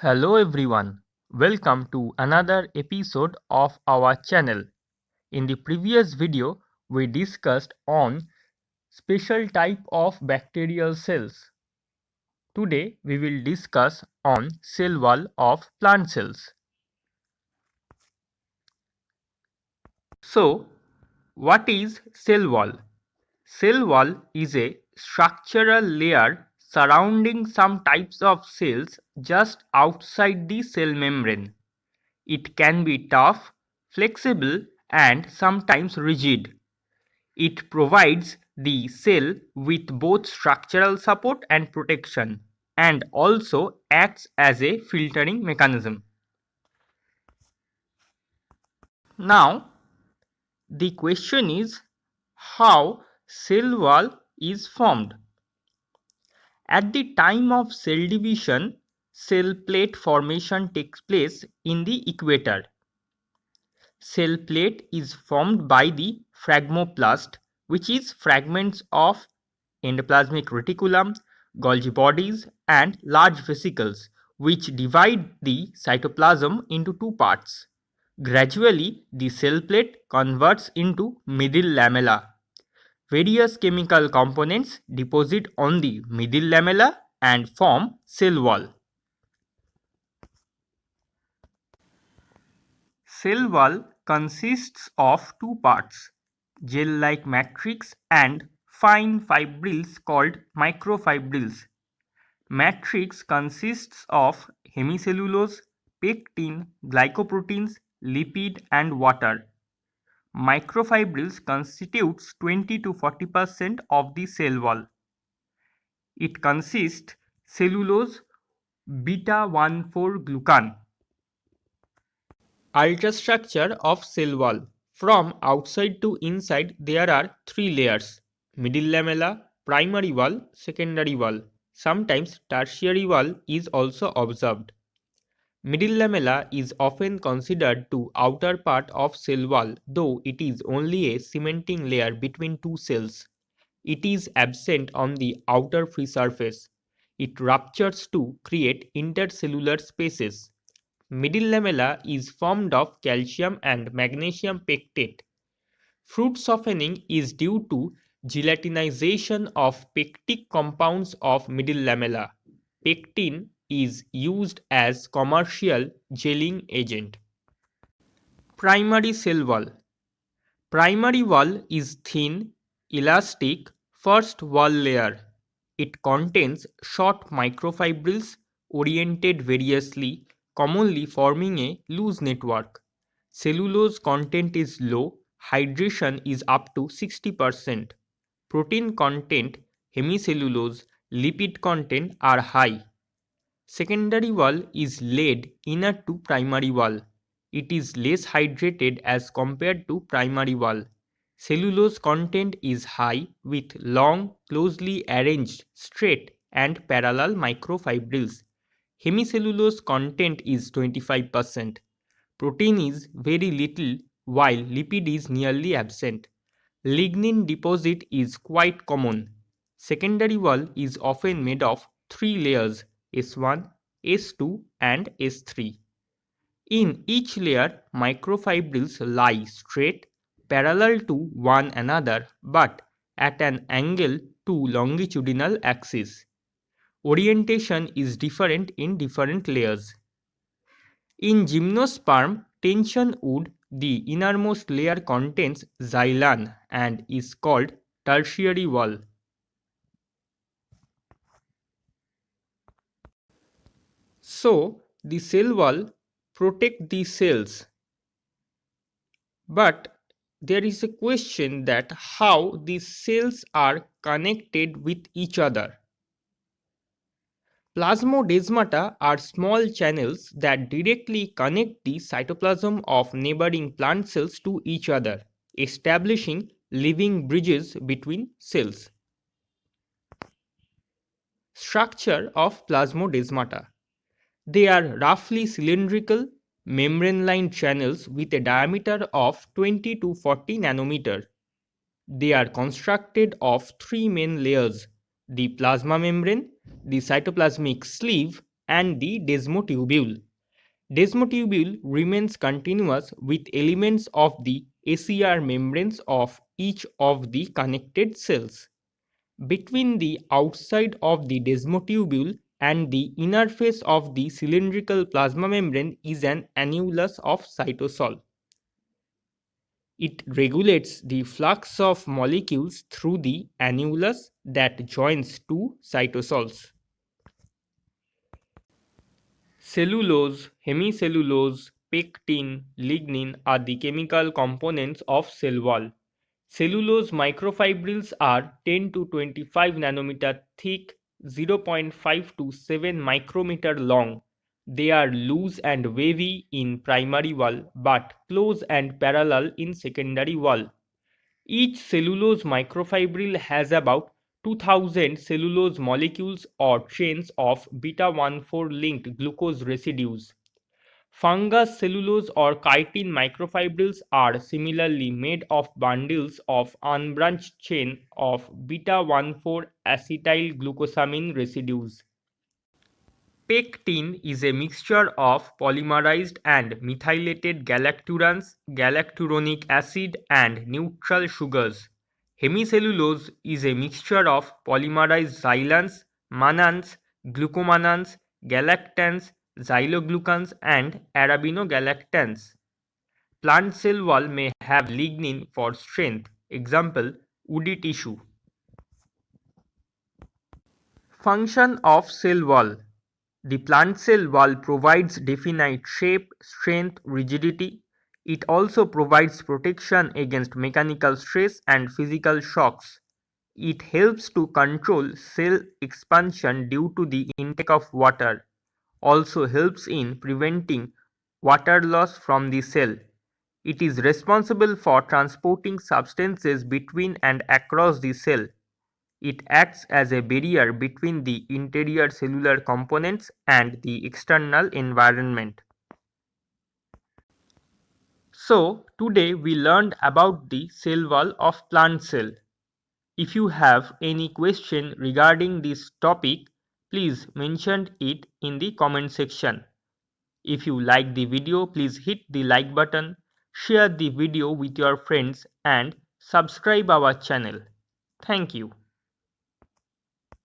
Hello everyone, welcome to another episode of our channel. In the previous video, we discussed on special type of bacterial cells. Today we will discuss on cell wall of plant cells. So, what is cell wall? Cell wall is a structural layer surrounding some types of cells just outside the cell membrane. It can be tough, flexible, and sometimes rigid. It provides the cell with both structural support and protection, and also acts as a filtering mechanism. Now, the question is how cell wall is formed. At the time of cell division, cell plate formation takes place in the equator. Cell plate is formed by the phragmoplast, which is fragments of endoplasmic reticulum, Golgi bodies, and large vesicles, which divide the cytoplasm into two parts. Gradually, the cell plate converts into middle lamella. Various chemical components deposit on the middle lamella and form cell wall. Cell wall consists of two parts, gel-like matrix and fine fibrils called microfibrils. Matrix consists of hemicellulose, pectin, glycoproteins, lipid and water. Microfibrils constitutes 20 to 40% of the cell wall. It consists cellulose, beta-1,4-glucan. Ultrastructure of cell wall. From outside to inside there are three layers: middle lamella, primary wall, secondary wall. Sometimes tertiary wall is also observed. Middle lamella is often considered to outer part of cell wall, though it is only a cementing layer between two cells. It is absent on the outer free surface. It ruptures to create intercellular spaces. Middle lamella is formed of calcium and magnesium pectate. Fruit softening is due to gelatinization of pectic compounds of middle lamella. Pectin is used as commercial gelling agent. Primary cell wall. Primary wall is thin, elastic, first wall layer. It contains short microfibrils oriented variously, commonly forming a loose network. Cellulose content is low, hydration is up to 60%. Protein content, hemicellulose, lipid content are high. Secondary wall is laid inner to primary wall. It is less hydrated as compared to primary wall. Cellulose content is high with long, closely arranged, straight and parallel microfibrils. Hemicellulose content is 25%. Protein is very little while lipid is nearly absent. Lignin deposit is quite common. Secondary wall is often made of three layers: S1, S2 and S3. In each layer, microfibrils lie straight, parallel to one another but at an angle to longitudinal axis. Orientation is different in different layers. In gymnosperm, tension wood, the innermost layer contains xylan and is called tertiary wall. So, the cell wall protect the cells. But there is a question that how these cells are connected with each other. Plasmodesmata are small channels that directly connect the cytoplasm of neighboring plant cells to each other, establishing living bridges between cells. Structure of plasmodesmata. They are roughly cylindrical, membrane-lined channels with a diameter of 20 to 40 nanometer. They are constructed of three main layers: the plasma membrane, the cytoplasmic sleeve, and the desmotubule. Desmotubule remains continuous with elements of the ACR membranes of each of the connected cells. Between the outside of the desmotubule and the inner face of the cylindrical plasma membrane is an annulus of cytosol. It regulates the flux of molecules through the annulus that joins two cytosols. Cellulose, hemicellulose, pectin, lignin are the chemical components of cell wall. Cellulose microfibrils are 10 to 25 nanometer thick, 0.5 to 7 micrometer long. They are loose and wavy in primary wall but close and parallel in secondary wall. Each cellulose microfibril has about 2000 cellulose molecules or chains of beta-1,4 linked glucose residues. Fungus cellulose or chitin microfibrils are similarly made of bundles of unbranched chain of beta-1,4 acetyl glucosamine residues. Pectin is a mixture of polymerized and methylated galacturans, galacturonic acid, and neutral sugars. Hemicellulose is a mixture of polymerized xylans, mannans, glucomannans, galactans, xyloglucans, and arabinogalactans. Plant cell wall may have lignin for strength. Example, woody tissue. Function of cell wall. The plant cell wall provides definite shape, strength, rigidity. It also provides protection against mechanical stress and physical shocks. It helps to control cell expansion due to the intake of water. Also helps in preventing water loss from the cell. It is responsible for transporting substances between and across the cell. It acts as a barrier between the interior cellular components and the external environment. So, today we learned about the cell wall of plant cell. If you have any question regarding this topic, please mention it in the comment section. If you like the video, please hit the like button, share the video with your friends and subscribe our channel. Thank you.